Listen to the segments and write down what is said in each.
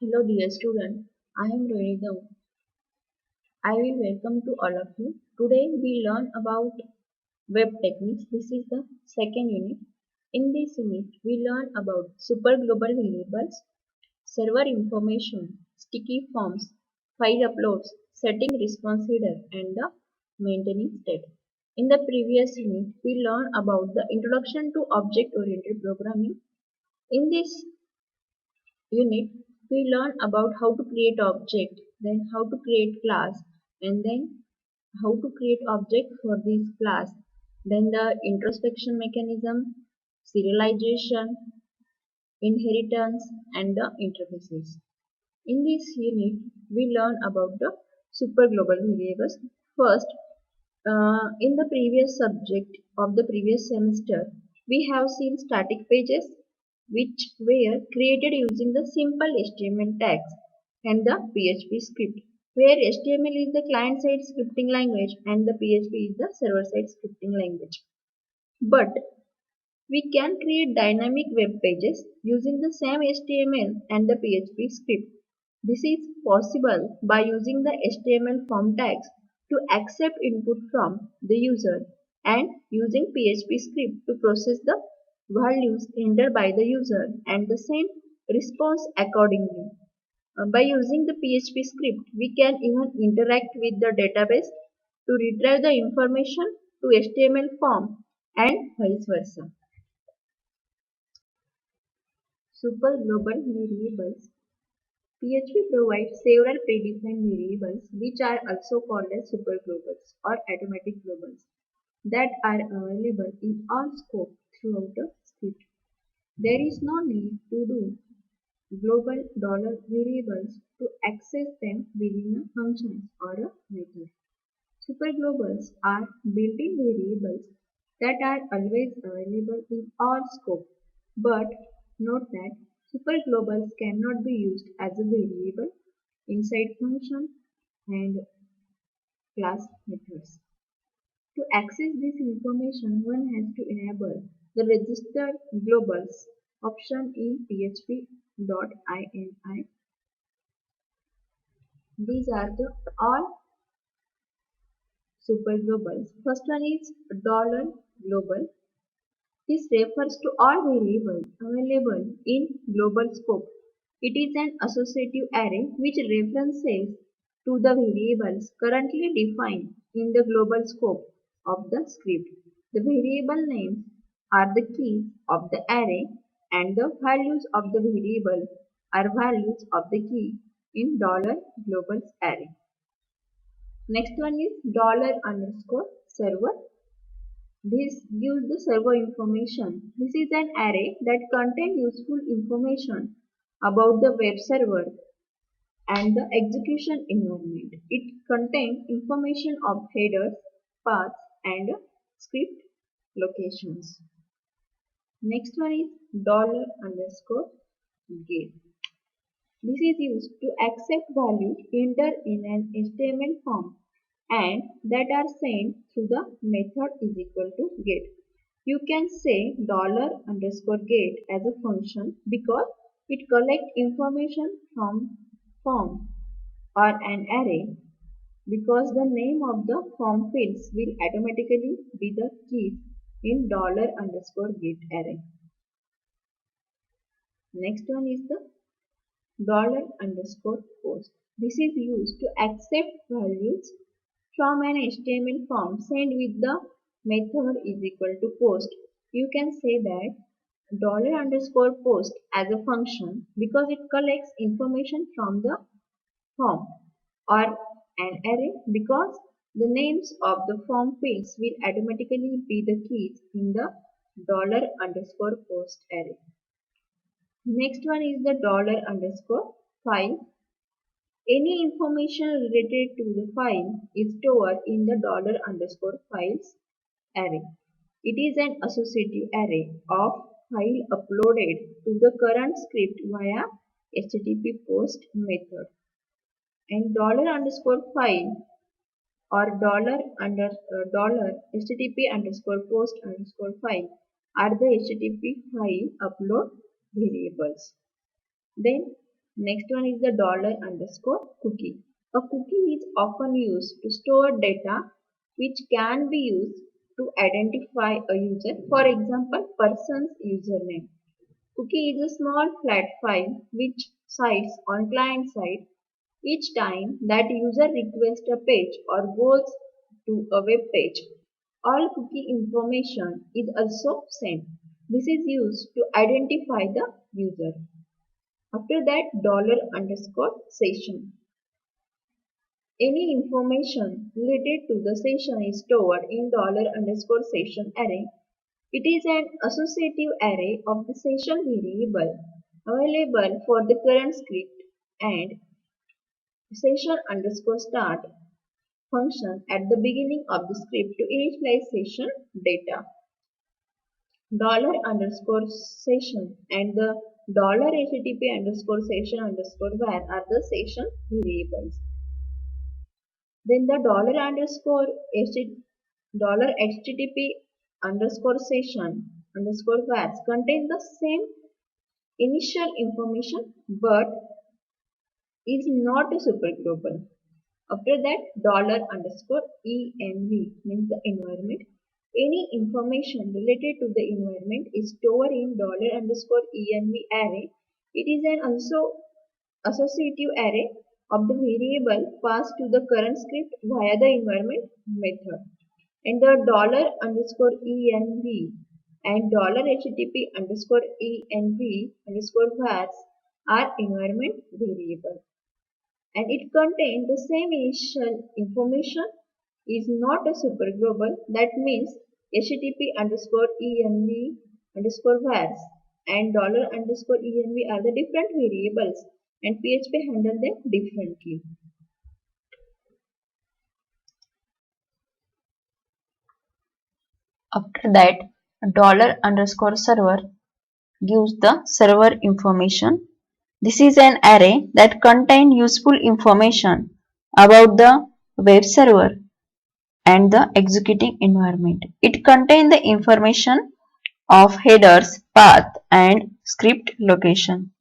Hello dear student, I am Rohini Dav. I will welcome to all of you. Today we learn about web techniques. This is the second unit. In this unit we learn about super global variables, server information, sticky forms, file uploads, setting response header and the maintaining state. In the previous unit we learned about the introduction to object oriented programming. In this unit, we learn about how to create object, then how to create class, and then how to create object for this class, then the introspection mechanism, serialization, inheritance, and the interfaces. In this unit, we learn about the super global variables. First, in the previous subject of the previous semester, we have seen static pages which were created using the simple HTML tags and the PHP script, where HTML is the client-side scripting language and the PHP is the server-side scripting language. But we can create dynamic web pages using the same HTML and the PHP script. This is possible by using the HTML form tags to accept input from the user and using PHP script to process the values entered by the user and the send response accordingly. By using the PHP script, we can even interact with the database to retrieve the information to HTML form and vice versa. Super global variables. PHP provides several predefined variables which are also called as super globals or automatic globals that are available in all scope throughout the script. There is no need to do global $variables to access them within a function or a method. Super globals are built-in variables that are always available in all scope, but note that super globals cannot be used as a variable inside function and class methods. To access this information, one has to enable the register globals option in php.ini. These are the all super globals. First one is $global. This refers to all variables available in global scope. It is an associative array which references to the variables currently defined in the global scope of the script. The variable names are the keys of the array and the values of the variable are values of the key in $globals array. Next one is $_server. This gives the server information. This is an array that contains useful information about the web server and the execution environment. It contains information of headers, paths, and script locations. Next one is $_get. This is used to accept values entered in an HTML form and that are sent through the method is equal to get. You can say $_get as a function because it collects information from form or an array because the name of the form fields will automatically be the keys in $_get array. Next one is the $_post. This is used to accept values from an HTML form sent with the method is equal to post. You can say that $_post as a function because it collects information from the form or an array because the names of the form fields will automatically be the keys in the $_post array. Next one is the $_file. Any information related to the file is stored in the $_files array. It is an associative array of file uploaded to the current script via HTTP post method. And $_file or $HTTP_post_file are the HTTP file upload variables. Then Next one is the $_cookie. A cookie is often used to store data which can be used to identify a user. For example, person's username. Cookie is a small flat file which sits on client side each time that user requests a page or goes to a web page. All cookie information is also sent. This is used to identify the user. After that, $_session. Any information related to the session is stored in $_session array. It is an associative array of the session variable available for the current script and session_start function at the beginning of the script to initialize session data. $_session and the $HTTP_session_var are the session variables. Then the $HTTP_session_vars contain the same initial information but is not a superglobal. After that, $_env means the environment. Any information related to the environment is stored in $_env array. It is an also associative array of the variable passed to the current script via the environment method. And the $_env and $HTTP_env_vars are environment variable and it contains the same initial information is not a superglobal. That means HTTP_env_vars and $_env are the different variables and PHP handle them differently. After that, $_server gives the server information. This is an array that contains useful information about the web server and the executing environment. It contains the information of headers, path and script location.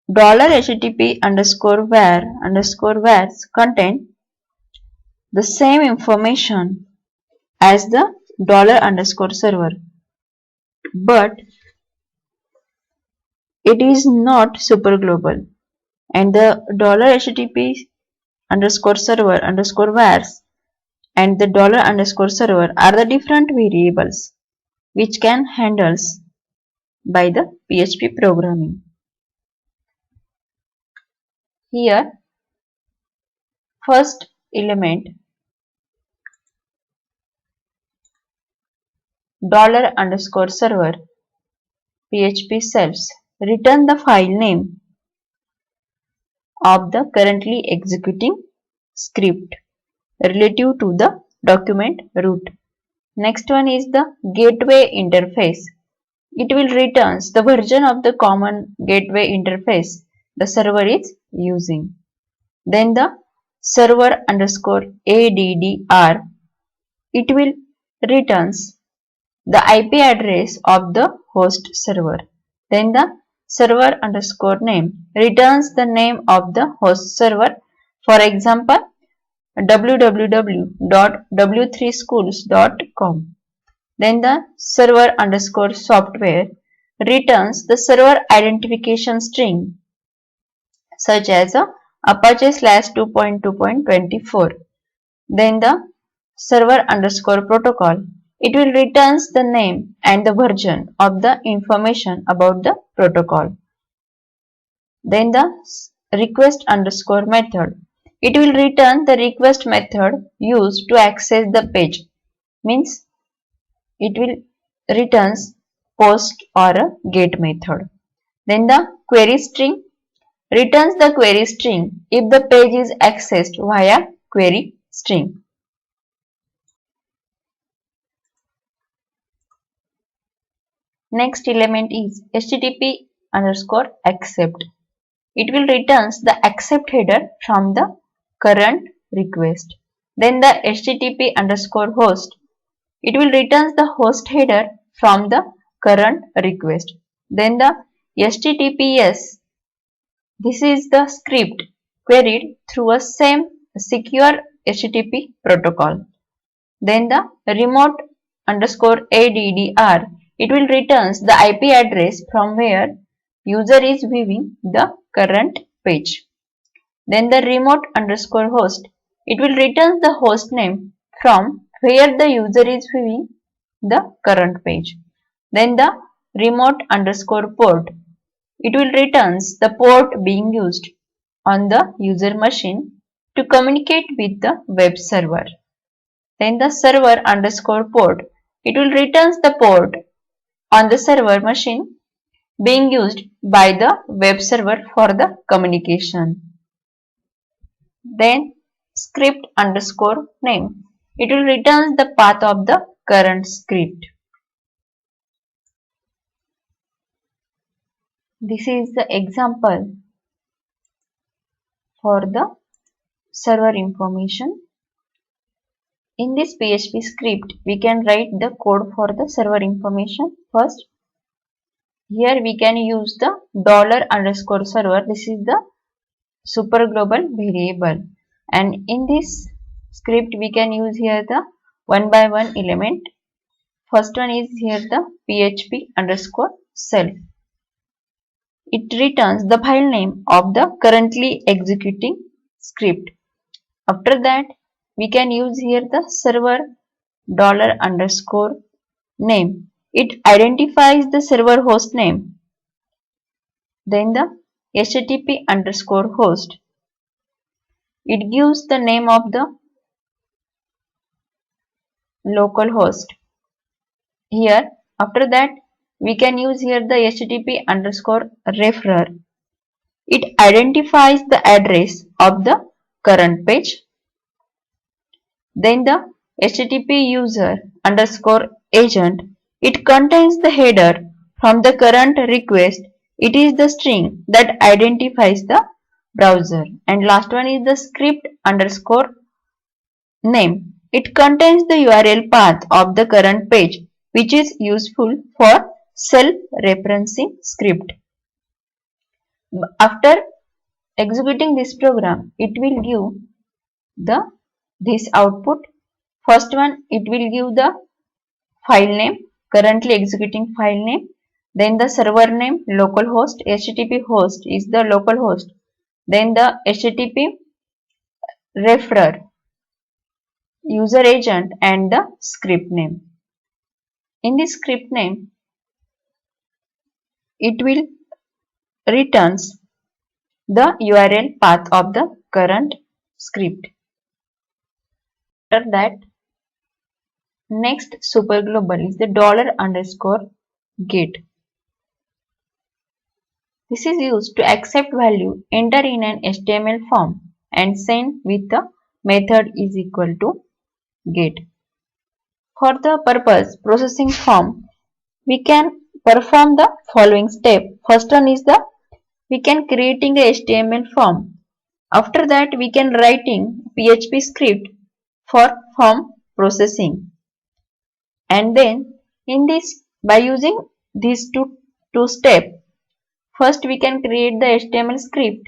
$HTTP_var_vars contain the same information as the $_server, but it is not superglobal, and the $HTTP_server_vars and the $_server are the different variables which can handled by the PHP programming. Here, first element $_server PHP selves return the file name of the currently executing script relative to the document root. Next one is the gateway interface. It will return the version of the common gateway interface the server is using. Then the server_addr. It will returns the IP address of the host server. Then the server_name returns the name of the host server. For example, www.w3schools.com. Then the server_software returns the server identification string such as Apache/2.2.24. Then the server_protocol. It will returns the name and the version of the information about the protocol. Then the request_method. It will return the request method used to access the page. Means it will returns post or a get method. Then the query string returns the query string if the page is accessed via query string. Next element is HTTP_accept. It will returns the accept header from the current request. Then the HTTP_host. It will returns the host header from the current request. Then the HTTPS This is the script queried through a same secure HTTP protocol. Then the remote underscore addr, it will returns the IP address from where user is viewing the current page. Then the remote underscore host, it will return the host name from where the user is viewing the current page. Then the remote underscore port, it will returns the port being used on the user machine to communicate with the web server. Then the server underscore port, it will returns the port on the server machine being used by the web server for the communication. Then script underscore name, it will returns the path of the current script. This is the example for the server information. In this PHP script, we can write the code for the server information. First, here we can use the $_server. This is the super global variable. And in this script, we can use here the one by one element. First one is here the PHP underscore self. It returns the file name of the currently executing script. After that, we can use here the server $_ name. It identifies the server host name. Then the HTTP underscore host. It gives the name of the local host. Here, after that, we can use here the HTTP underscore referrer. It identifies the address of the current page. Then the HTTP user underscore agent, it contains the header from the current request. It is the string that identifies the browser. And last one is the script underscore name. It contains the URL path of the current page, which is useful for self-referencing script. After executing this program, it will give this output. First one, it will give the file name, currently executing file name. Then the server name, localhost, HTTP host is the localhost. Then the HTTP referrer, user agent, and the script name. In this script name, it will returns the URL path of the current script. After that, next super global is the $_get. This is used to accept value, enter in an HTML form and send with the method is equal to get. For the purpose processing form, we can perform the following step. First one is we can creating a HTML form. After that, we can writing PHP script for form processing. And then in this, by using these two steps, first we can create the HTML script,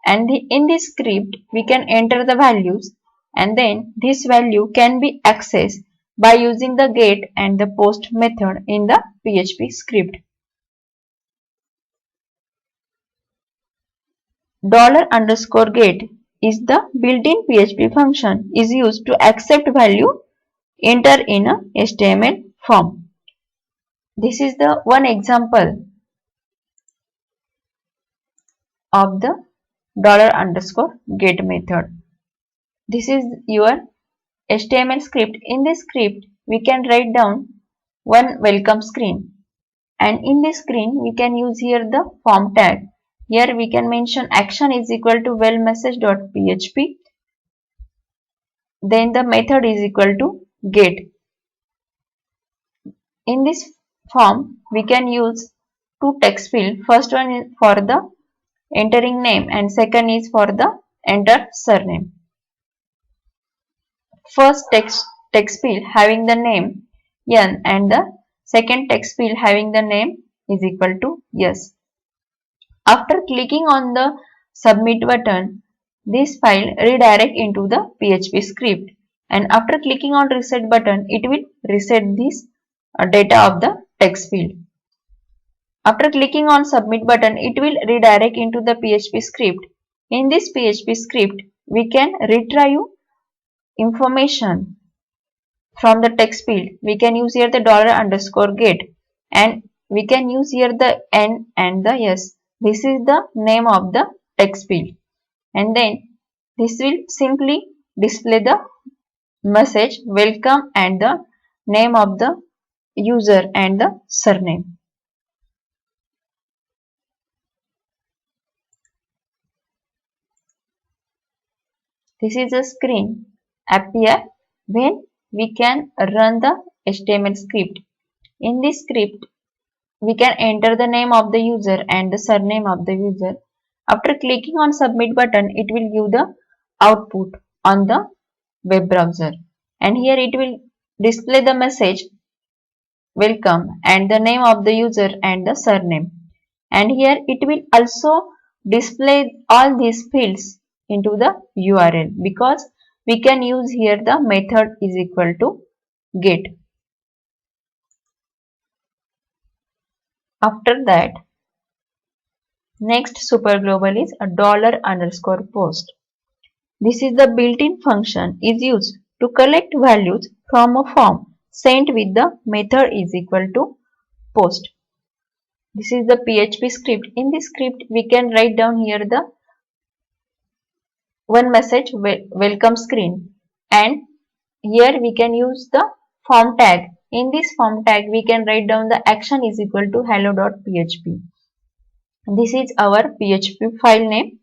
and in this script we can enter the values, and then this value can be accessed by using the get and the post method in the PHP script. $_get is the built-in PHP function is used to accept value enter in a HTML form. This is the one example of the $_get method. This is your HTML script. In this script, we can write down one welcome screen, and in this screen we can use here the form tag. Here we can mention action is equal to well_message.php. Then the method is equal to get. In this form, we can use two text field. First one is for the entering name and second is for the enter surname. First text field having the name N and the second text field having the name is equal to yes. After clicking on the submit button, this file redirect into the PHP script, and after clicking on reset button, it will reset this data of the text field. After clicking on submit button, it will redirect into the PHP script. In this PHP script, we can retrieve information from the text field. We can use here the $_get, and we can use here the N and the S. This is the name of the text field, and then this will simply display the message welcome and the name of the user and the surname. This is a screen appear when we can run the HTML script. In this script, we can enter the name of the user and the surname of the user. After clicking on submit button, it will give the output on the web browser, and here it will display the message welcome and the name of the user and the surname, and here it will also display all these fields into the URL, because we can use here the method is equal to get. After that, next super global is a $_post. This is the built-in function is used to collect values from a form sent with the method is equal to post. This is the PHP script. In this script, we can write down here the one message welcome screen, and here we can use the form tag. In this form tag, we can write down the action is equal to hello.php. This is our PHP file name.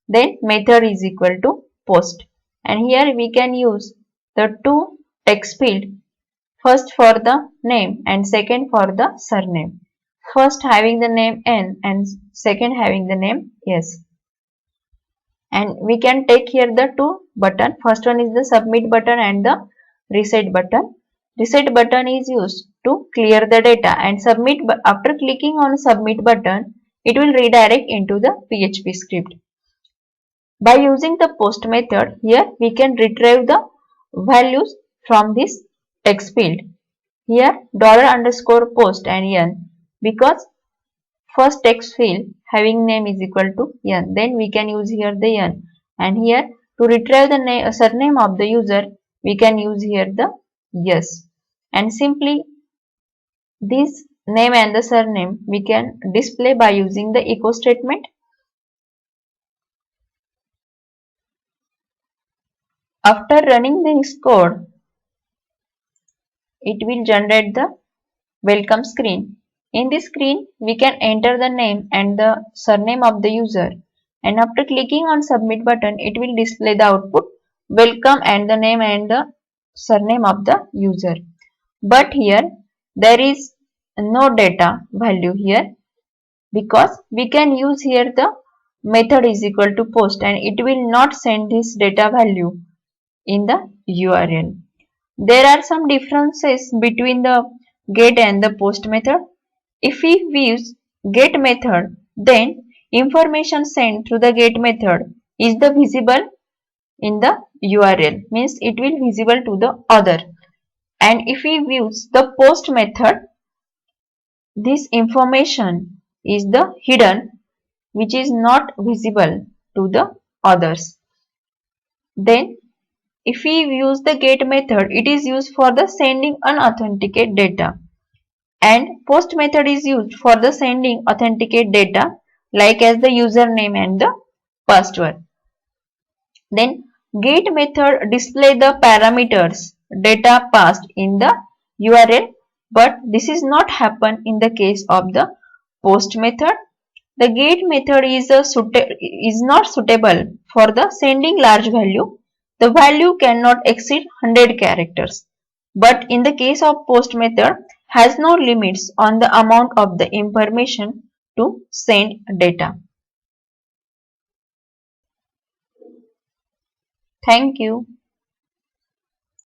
Then method is equal to post, and here we can use the two text field, first for the name and second for the surname. First having the name N and second having the name S. And we can take here the two button. First one is the submit button and the reset button. Reset button is used to clear the data, and submit after clicking on submit button, it will redirect into the PHP script. By using the post method, here we can retrieve the values from this text field. Here $_post and N, because first text field having name is equal to N, then we can use here the N, and here to retrieve the surname of the user, we can use here the S, and simply this name and the surname we can display by using the echo statement. After running this code, it will generate the welcome screen. In this screen, we can enter the name and the surname of the user, and after clicking on submit button, it will display the output welcome and the name and the surname of the user. But here there is no data value here, because we can use here the method is equal to post, and it will not send this data value in the URL. There are some differences between the get and the post method. If we use get method, then information sent through the get method is the visible in the URL, means it will visible to the other. And if we use the post method, this information is the hidden, which is not visible to the others. Then if we use the get method, it is used for the sending unauthenticated data, and post method is used for the sending authenticate data like as the username and the password. Then get method display the parameters data passed in the URL, but this is not happen in the case of the post method. The get method is not suitable for the sending large value. The value cannot exceed 100 characters. But in the case of post method, has no limits on the amount of the information to send data. Thank you.